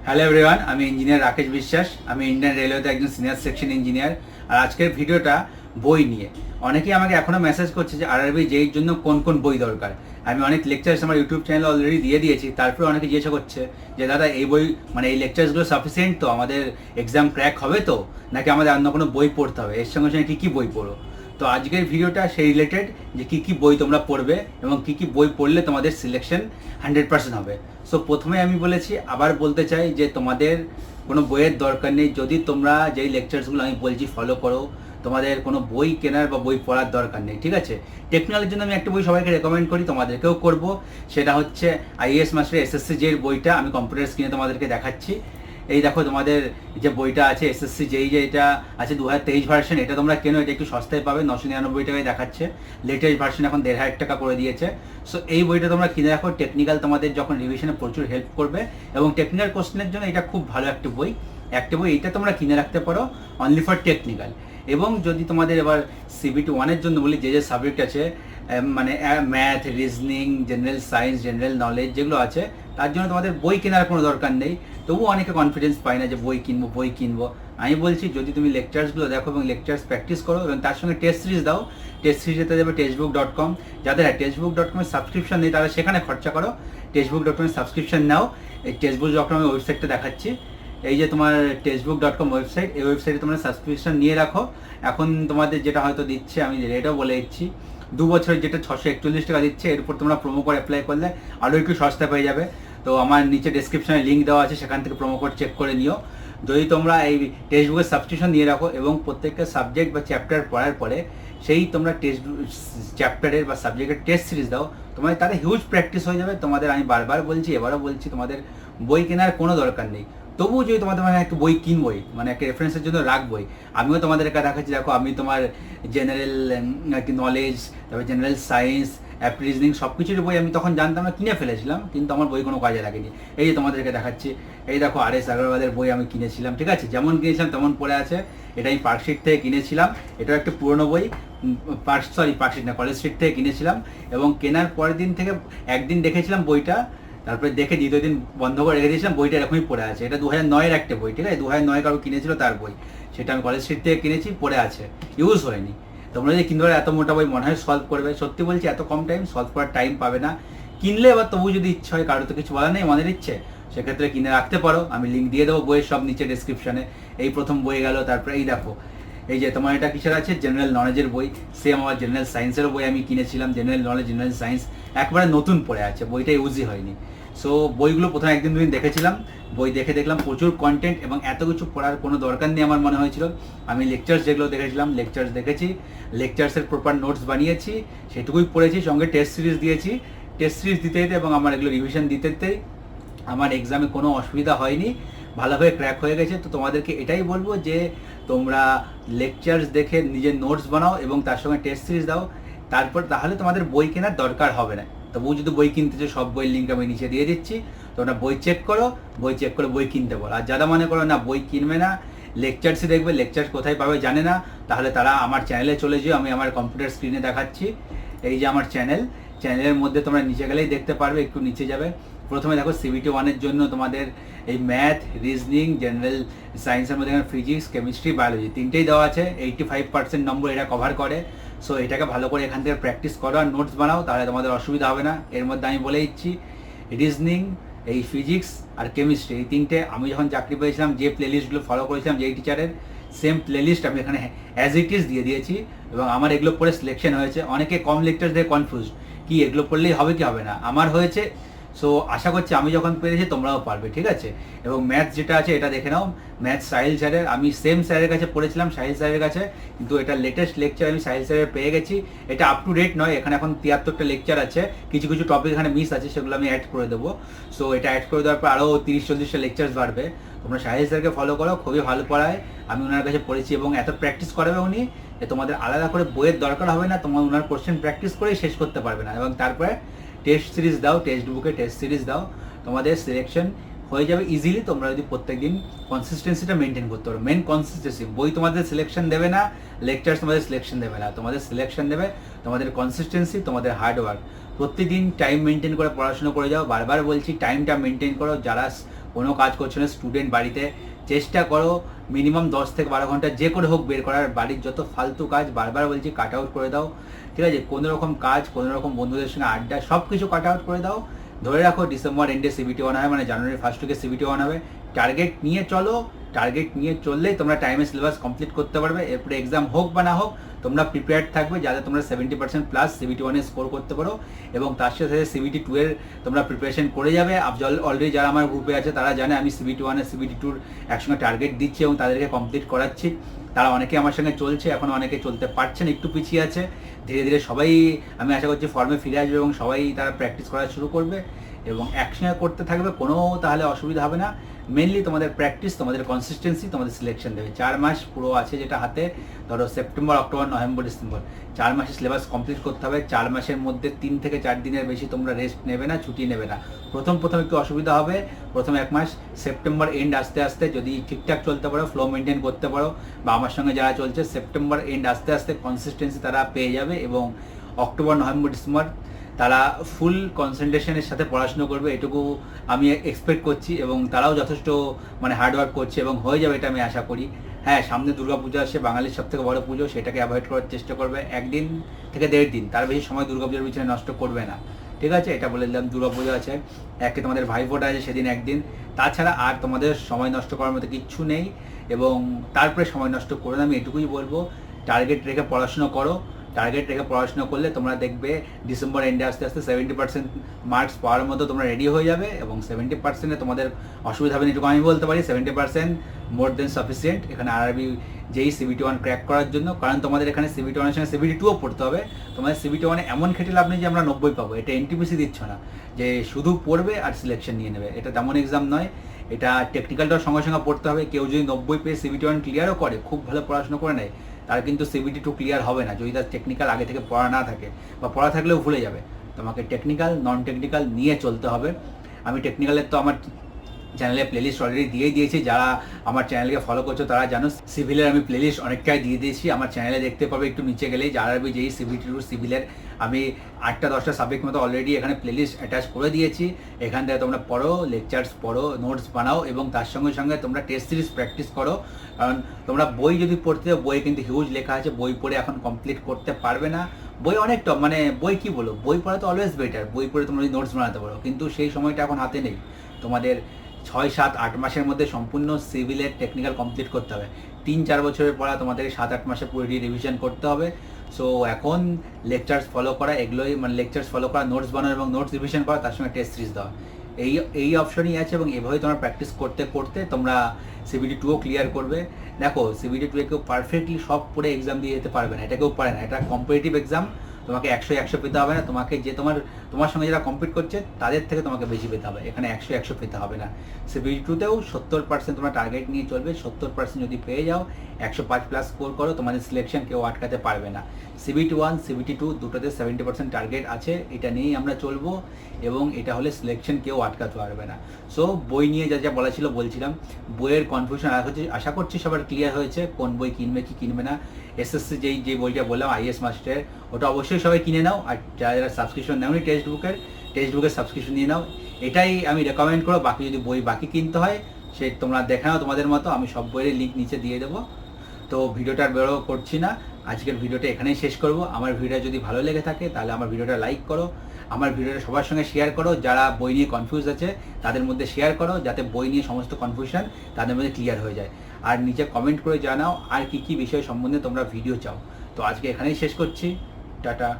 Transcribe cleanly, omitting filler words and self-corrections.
Hello everyone, আমি engineer Rakesh বিশ্বাস। আমি ইন্ডিয়ান রেলওয়েতে একজন সিনিয়র সেকশন ইঞ্জিনিয়ার। আর আজকের ভিডিওটা বই নিয়ে। অনেকেই আমাকে এখনও মেসেজ করছে যে আরআরবি জেইর জন্য কোন কোন বই দরকার। আমি অনেক লেকচার্স আমার ইউটিউব চ্যানেলে অলরেডি দিয়ে দিয়েছি, তারপরে অনেকে জিজ্ঞাসা করছে যে দাদা এই বই এই লেকচার্সগুলো সাফিসিয়েন্ট তো, আমাদের এক্সাম ক্র্যাক হবে তো, নাকি আমাদের অন্য কোনো বই পড়তে হবে, এর সঙ্গে সঙ্গে কী কী বই পড়ো। তো আজকের ভিডিওটা সেই রিলেটেড যে কী কী বই তোমরা পড়বে এবং কী কী বই পড়লে তোমাদের সিলেকশন 100% হবে। সো প্রথমে আমি বলেছি, আবার বলতে চাই যে তোমাদের কোনো বইয়ের দরকার নেই। যদি তোমরা যেই লেকচার্সগুলো আমি বলছি ফলো করো, তোমাদের কোনো বই কেনার বা বই পড়ার দরকার নেই, ঠিক আছে। টেকনিক্যালের জন্য আমি একটা বই সবাইকে রেকমেন্ড করি, তোমাদেরকেও করব। সেটা হচ্ছে আইএএস মাস্টার এসএসসি জেইর বইটা। আমি কম্পিউটার স্ক্রিনে তোমাদেরকে দেখাচ্ছি। এই দেখো তোমাদের যে বইটা আছে এসএসসি জেই, যে এটা আছে 2023 ভার্সন, এটা তোমরা কেনো, এটা একটু সস্তায় পাবে, 999 টাকায় দেখাচ্ছে। লেটেস্ট ভার্সন এখন 1500 টাকা করে দিয়েছে। সো এই বইটা তোমরা কিনে রাখো, টেকনিক্যাল তোমাদের যখন রিভিশনে প্রচুর হেল্প করবে এবং টেকনিক্যাল কোশ্চেনের জন্য এটা খুব ভালো একটা বই। এটা তোমরা কিনে রাখতে পারো অনলি ফর টেকনিক্যাল। এবং যদি তোমাদের এবার সিবিটি 1-এর জন্য বলি, যে সাবজেক্ট আছে math, reasoning, general science, general knowledge যেগুলো আছে, তার জন্য তোমাদের বই কেনার কোনো দরকার নেই। তবুও অনেকে কনফিডেন্স পায় না যে বই কিনবো। আমি বলছি, যদি তুমি লেকচার্সগুলো দেখো এবং লেকচার্স প্র্যাকটিস করো এবং তার সঙ্গে টেস্ট সিরিজ দাও, টেস্ট সিরিজেতে যাবে textbook.com। যাদের textbook.com-এর সাবস্ক্রিপশন নেই তারা সেখানে খরচা করো, textbook.com-এর সাবস্ক্রিপশন নাও। এই textbook.com-এর ওয়েবসাইটটা দেখাচ্ছি, এই যে তোমার textbook.com ওয়েবসাইট, এই ওয়েবসাইটে তোমরা সাবস্ক্রিপশন নিয়ে রাখো। এখন তোমাদের যেটা হয়তো দিচ্ছে, আমি রেটও বলে দিচ্ছি, 2 বছরের যেটা 641 টাকা দিচ্ছে, এর উপর তোমরা প্রোমো কোড অ্যাপ্লাই করলে আরও একটু সস্তা পেয়ে যাবে। তো আমার নিচে ডেসক্রিপশনে লিঙ্ক দেওয়া আছে, সেখান থেকে প্রোমো কোড চেক করে নিও। যদি তোমরা এই টেক্সট বুকের সাবস্ক্রিপশন নিয়ে রাখো এবং প্রত্যেকটা সাবজেক্ট বা চ্যাপ্টার পড়ার পরে সেই তোমরা টেক্সট চ্যাপ্টারের বা সাবজেক্টের টেস্ট সিরিজ দাও, তোমাদের তাদের হিউজ প্র্যাকটিস হয়ে যাবে। তোমাদের আমি বারবার বলছি, এবারও বলছি, তোমাদের বই কেনার কোনো দরকার নেই। তবুও যদি তোমাদের একটা বই কিনবই, একটা রেফারেন্সের জন্য রাখবই। আমিও তোমাদের কাছে দেখাচ্ছি, দেখো আমি তোমার জেনারেল নলেজ, তারপরে জেনারেল সায়েন্স, রিজনিং সব কিছুর বই আমি তখন জানতাম না, কিনে ফেলেছিলাম, কিন্তু আমার বই কোনো কাজে লাগেনি। এই যে তোমাদেরকে দেখাচ্ছি, এই দেখো আর এস আগরওয়ালের বই আমি কিনেছিলাম, ঠিক আছে, যেমন কিনেছিলাম তেমন পড়ে আছে। এটা আমি পার্কশিট থেকে কিনেছিলাম, এটাও একটা পুরনো বই। পার্কশিট না, কলেজ স্ট্রিট থেকে কিনেছিলাম এবং কেনার পরের দিন থেকে একদিন দেখেছিলাম বইটা, তারপরে দেখে দ্বিতীয় দিন বন্ধ করে রেখে দিয়েছিলাম। বইটা এরকমই পড়ে আছে। এটা 2009-এর একটা বই, ঠিক আছে, 2009 কারো কিনেছিল তার বই, সেটা আমি কলেজ স্ট্রিট থেকে কিনেছি, পড়ে আছে, ইউজ হয়নি। তোমরা যে কিনতে পারো, এত মোটা বই মনে হয় সলভ করবে, সত্যি বলছি এত কম টাইম সলভ করার টাইম পাবে না। কিনলে এবার তবু যদি ইচ্ছে হয়, কারো তো কিছু বলা নেই, মনের ইচ্ছে, সেক্ষেত্রে কিনে রাখতে পারো। আমি লিঙ্ক দিয়ে দেবো বইয়ের সব নিচে ডেসক্রিপশনে। এই প্রথম বই গেল, তারপরে এই দেখো, এই যে তোমার এটা কিসের আছে, জেনারেল নলেজের বই। সেম আমার জেনারেল সায়েন্সেরও বই আমি কিনেছিলাম, জেনারেল নলেজ, জেনারেল সায়েন্স, একবারে নতুন পড়ে আছে, বইটা ইউজই হয়নি। সো বইগুলো প্রথমে একদিন দুদিন দেখেছিলাম, বই দেখে দেখলাম প্রচুর কন্টেন্ট এবং এত কিছু পড়ার কোনো দরকার নেই আমার মনে হয়েছিল। আমি লেকচার্স যেগুলো দেখেছিলাম, লেকচার্স দেখেছি, লেকচার্সের প্রপার নোটস বানিয়েছি, সেটুকুই পড়েছি, সঙ্গে টেস্ট সিরিজ দিয়েছি। টেস্ট সিরিজ দিতে দিতে এবং আমার এগুলো রিভিশন দিতে দিতে আমার এক্সামে কোনো অসুবিধা হয়নি, ভালোভাবে ক্র্যাক হয়ে গেছে। তো তোমাদেরকে এটাই বলবো যে তোমরা লেকচার্স দেখে নিজের নোটস বানাও এবং তার সঙ্গে টেস্ট সিরিজ দাও, তাহলে তোমাদের বই কেনার দরকার হবে না। তবু যদি বই কিনতে চাও, সব বইয়ের লিঙ্ক আমি নিচে দিয়ে দিচ্ছি, তোমরা বই চেক করো, বই চেক করে বই কিনতে পারো। আর যারা মনে করো না বই কিনবে না, লেকচার্সই দেখবে, লেকচার্স কোথায় পাবে জানে না, তাহলে তারা আমার চ্যানেলে চলে যেও। আমি আমার কম্পিউটার স্ক্রিনে দেখাচ্ছি, এই যে আমার চ্যানেলের মধ্যে তোমরা নিচে গেলেই দেখতে পারবে, একটু নিচে যাবে। প্রথমে দেখো সিবিটি 1-এর জন্য তোমাদের এই ম্যাথ, রিজনিং, জেনারেল সায়েন্সের মধ্যে ফিজিক্স, কেমিস্ট্রি, বায়োলজি তিনটেই দেওয়া আছে। 85% নম্বর এটা কভার করে। সো এটাকে ভালো করে এখান থেকে প্র্যাকটিস করো আর নোটস বানাও, তাহলে তোমাদের অসুবিধা হবে না। এর মধ্যে আমি বলে দিচ্ছি, রিজনিং, এই ফিজিক্স আর কেমিস্ট্রি, এই তিনটে আমি যখন চাকরি পেয়েছিলাম যে প্লেলিস্টগুলো ফলো করেছিলাম যেই টিচারের, সেম প্লেলিস্ট আমি এখানে অ্যাজ ইট ইজ দিয়ে দিয়েছি এবং আমার এগুলো পড়ে সিলেকশন হয়েছে। অনেকে কম লেকচার দিয়ে কনফিউজ, কি এগুলো পড়লেই হবে কি হবে না, আমার হয়েছে। সো আশা করছি আমি যখন পেরেছি তোমরাও পারবে, ঠিক আছে। এবং ম্যাথস যেটা আছে এটা দেখে নাও, ম্যাথস সাহিল স্যারের, আমি সেম স্যারের কাছে পড়েছিলাম, সাহিল স্যারের কাছে, কিন্তু এটা লেটেস্ট লেকচার আমি সাহিল স্যারের পেয়ে গেছি। এটা আপ টু ডেট নয়, এখানে এখন 73টা লেকচার আছে, কিছু কিছু টপিক এখানে মিস আছে, সেগুলো আমি অ্যাড করে দেবো। সো এটা অ্যাড করে দেওয়ার পর আরও 30-40টা লেকচার্স বাড়বে। তোমরা সাহিল স্যারকে ফলো করো, খুবই ভালো পড়ায়, আমি ওনার কাছে পড়েছি এবং এত প্র্যাকটিস করাবে উনি যে তোমাদের আলাদা করে বইয়ের দরকার হবে না, তোমার ওনার কোশ্চেন প্র্যাকটিস করেই শেষ করতে পারবে না। এবং তারপরে টেস্ট সিরিজ দাও, টেক্সট বুকে টেস্ট সিরিজ দাও, তোমাদের সিলেকশন হয়ে যাবে ইজিলি। তোমরা যদি প্রত্যেকদিন কনসিস্টেন্সিটা মেনটেন করতে পারো, মেন কনসিস্টেন্সি। বই তোমাদের সিলেকশন দেবে না, লেকচার্স তোমাদের সিলেকশন দেবে না, তোমাদের সিলেকশন দেবে তোমাদের কনসিস্টেন্সি, তোমাদের হার্ডওয়ার্ক। প্রতিদিন টাইম মেনটেন করে পড়াশোনা করে যাও, বারবার বলছি টাইমটা মেনটেন করো। যারা কোনো কাজ করছো না, স্টুডেন্ট বাড়িতে, চেষ্টা করো মিনিমাম 10 থেকে 12 ঘন্টা যে করে হোক বের করার। বাড়ির যত ফালতু কাজ বারবার বলছি কাট আউট করে দাও, ঠিক আছে? কোনো রকম কাজ, কোনো রকম বন্ধুদের সঙ্গে আড্ডা, সব কিছু কাট আউট করে দাও। ধরে রাখো ডিসেম্বর এন্ডে সিবিটি ওয়ান হবে, মানে জানুয়ারি ফার্স্ট উইকে সিবিটি ওয়ান হবে। টার্গেট নিয়ে চলো, টার্গেট নিয়ে চললেই তোমরা টাইমে সিলেবাস কমপ্লিট করতে পারবে। এরপরে এক্সাম হোক বা না হোক তোমরা প্রিপেয়ার্ড থাকবে, যাতে তোমরা 70% প্লাস সিবিটি ওয়ানে স্কোর করতে পারো। এবং তার সাথে সিবিটি টু এর তোমরা প্রিপারেশন করে যাবে। অলরেডি যারা আমার গ্রুপে আছে তারা জানে আমি সিবিটি ওয়ানে সিবিটি টুর একসঙ্গে টার্গেট দিচ্ছি এবং তাদেরকে কমপ্লিট করাচ্ছি। তারা অনেকে আমার সঙ্গে চলছে, এখন অনেকে চলতে পারছেন, একটু পিছিয়ে আছে। ধীরে ধীরে সবাই আমি আশা করছি ফর্মে ফিরে আসবে এবং সবাই তারা প্র্যাকটিস করা শুরু করবে এবং একসঙ্গে করতে থাকবে, কোনো তাহলে অসুবিধা হবে না। মেনলি তোমাদের প্র্যাকটিস, তোমাদের কনসিস্টেন্সি তোমাদের সিলেকশন দেবে। 4 মাস পুরো আছে যেটা হাতে, ধরো সেপ্টেম্বর, অক্টোবর, নভেম্বর, ডিসেম্বর, 4 মাসের সিলেবাস কমপ্লিট করতে হবে। 4 মাসের মধ্যে 3 থেকে 4 দিনের বেশি তোমরা রেস্ট নেবে না, ছুটি নেবে না। প্রথম একটু অসুবিধা হবে, প্রথম 1 মাস সেপ্টেম্বর এন্ড আস্তে আস্তে যদি ঠিকঠাক চলতে পারো, ফ্লো মেনটেন করতে পারো, বা আমার সঙ্গে যারা চলছে সেপ্টেম্বর এন্ড আস্তে আস্তে কনসিস্টেন্সি তারা পেয়ে যাবে এবং অক্টোবর, নভেম্বর, ডিসেম্বর তারা ফুল কনসেন্ট্রেশনের সাথে পড়াশুনো করবে, এটুকু আমি এক্সপেক্ট করছি। এবং তারাও যথেষ্ট মানে হার্ডওয়ার্ক করছে এবং হয়ে যাবে এটা আমি আশা করি। হ্যাঁ, সামনে দুর্গাপূজা আসছে, বাঙালির সব থেকে বড় পুজো, সেটাকে অ্যাভয়েড করার চেষ্টা করবে। 1 দিন থেকে 1.5 দিন, তার বেশি সময় দুর্গাপূজার পিছনে নষ্ট করবে না, ঠিক আছে? এটা বলে দিলাম। দুর্গাপূজা আছে, একে তোমাদের ভাইফোঁটা আছে সেদিন 1 দিন, তাছাড়া আর তোমাদের সময় নষ্ট করার মতো কিচ্ছু নেই। এবং তারপরে সময় নষ্ট করে না, আমি এটুকুই বলবো, টার্গেট রেখে পড়াশুনো করো। টার্গেট রেখে পড়াশোনা করলে তোমরা দেখবে ডিসেম্বর এন্ডে আস্তে আস্তে 70% মার্কস পাওয়ার মতো তোমরা রেডি হয়ে যাবে এবং 70%-এ তোমাদের অসুবিধা হবে না, এটুকু আমি বলতে পারি। 70% মোর দেন সাফিসিয়েন্ট এখানে আরআরবি যেই সিবিটি ওয়ান ক্র্যাক করার জন্য। কারণ তোমাদের এখানে সিবিটি ওয়ানের সঙ্গে সিবিটি টুও পড়তে হবে। তোমাদের সিবিটি ওয়ানে এমন খেটে লাভ নেই যে আমরা 90 পাবো, এটা এনটিপিসি দিচ্ছ না যে শুধু পড়বে আর সিলেকশন নিয়ে নেবে, এটা তেমন এক্সাম নয়। এটা টেকনিক্যালটাও সঙ্গে সঙ্গে পড়তে হবে। কেউ যদি 90 পেয়ে সিবিটি ওয়ান ক্লিয়ারও করে, খুব ভালো পড়াশোনা করে নেয়, তার কিন্তু সিবিটি টু ক্লিয়ার হবে না যদি তার টেকনিক্যাল আগে থেকে পড়া না থাকে, বা পড়া থাকলেও ভুলে যাবে। তোমাকে টেকনিক্যাল, নন টেকনিক্যাল নিয়ে চলতে হবে। আমি টেকনিক্যালের তো আমার চ্যানেলে প্লেলিস্ট অলরেডি দিয়ে দিয়েছি, যারা আমার চ্যানেলকে ফলো করছো তারা জানো। সিভিলের আমি প্লেলিস্ট অনেকটাই দিয়ে দিয়েছি, আমার চ্যানেলে দেখতে পাবে একটু নিচে গেলেই। যারা যেই সিবিটি টু সিভিলের আমি 8টা-10টা সাবজেক্ট মতো অলরেডি এখানে প্লেলিস্ট অ্যাটাচ করে দিয়েছি। এখান থেকে তোমরা পড়ো, লেকচার্স পড়ো, নোটস বানাও এবং তার সঙ্গে সঙ্গে তোমরা টেস্ট সিরিজ প্র্যাকটিস করো। কারণ তোমরা বই যদি পড়তে, বই কিন্তু হিউজ লেখা আছে, বই পড়ে এখন কমপ্লিট করতে পারবে না। বই অনেকটা মানে বই কি বলো, বই পড়া তো অলওয়েজ বেটার, বই পড়ে তোমরা যদি নোটস বানাতে পারো, কিন্তু সেই সময়টা এখন হাতে নেই। তোমাদের 6, 7, 8 মাসের মধ্যে সম্পূর্ণ সিভিলের টেকনিক্যাল কমপ্লিট করতে হবে। 3-4 বছরের পড়া তোমাদের 7-8 মাসে পুরো রিভিশন করতে হবে। সো এখন লেকচার্স ফলো করা, এগুলোই মানে লেকচার্স ফলো করা, নোটস বানানো এবং নোটস রিভিশন করা, তার সঙ্গে টেস্ট সিরিজ দেওয়া, এই অপশনই আছে। এবং এভাবেই তোমরা প্র্যাকটিস করতে করতে তোমরা সিবিটি টুও ক্লিয়ার করবে। দেখো, সিবিটি টু কেউ পারফেক্টলি সব পড়ে এক্সাম দিয়ে যেতে পারবে না, এটা কেউ পারে না। এটা কম্পিটিটিভ এক্সাম, তোমাকে 100 পেতে হবে না। তোমাকে যে তোমার সঙ্গে যারা কম্পিট করছে তাদের থেকে তোমাকে বেশি পেতে হবে, এখানে 100 পেতে হবে না। সিবিটি টুতেও 70% তোমরা টার্গেট নিয়ে চলবে। 70% যদি পেয়ে যাও, 105 প্লাস স্কোর করো, তোমাদের সিলেকশন কেউ আটকাতে পারবে না। সিবিটি ওয়ান, সিবিটি টু দুটোতে 70% টার্গেট আছে, এটা নিয়েই আমরা চলবো এবং এটা হলে সিলেকশন কেউ আটকাতে পারবে না। সো বই নিয়ে যা যা বলা ছিল বলছিলাম, বইয়ের কনফিউশন আশা করছি সবার ক্লিয়ার হয়েছে, কোন বই কিনবে কি কিনবে না। এসএসসি যে বইটা বললাম আইএস মাস্টারের, ওটা অবশ্যই সবাই কিনে নাও। আর যারা যারা সাবস্ক্রিপশন নেওনি টেক্সট বুকের সাবস্ক্রিপশন নিয়ে নাও, এটাই আমি রেকমেন্ড করো। বাকি যদি বই বাকি কিনতে হয় সে তোমরা দেখে নাও তোমাদের মতো, আমি সব বইয়ের লিঙ্ক নিচে দিয়ে দেবো। তো ভিডিওটা বড় করছি না, আজকের ভিডিওটা এখানেই শেষ করব। আমার ভিডিওটা যদি ভালো লেগে থাকে তাহলে আমার ভিডিওটা লাইক করো, আমার ভিডিওটা সবার সঙ্গে শেয়ার করো। যারা বই নিয়ে কনফিউজ আছে তাদের মধ্যে শেয়ার করো, যাতে বই নিয়ে সমস্ত কনফিউশন তাদের মধ্যে ক্লিয়ার হয়ে যায়। আর নিচে কমেন্ট করে জানাও আর কি কি বিষয় সম্বন্ধে তোমরা ভিডিও চাও। তো আজকে এখানেই শেষ করছি, টাটা।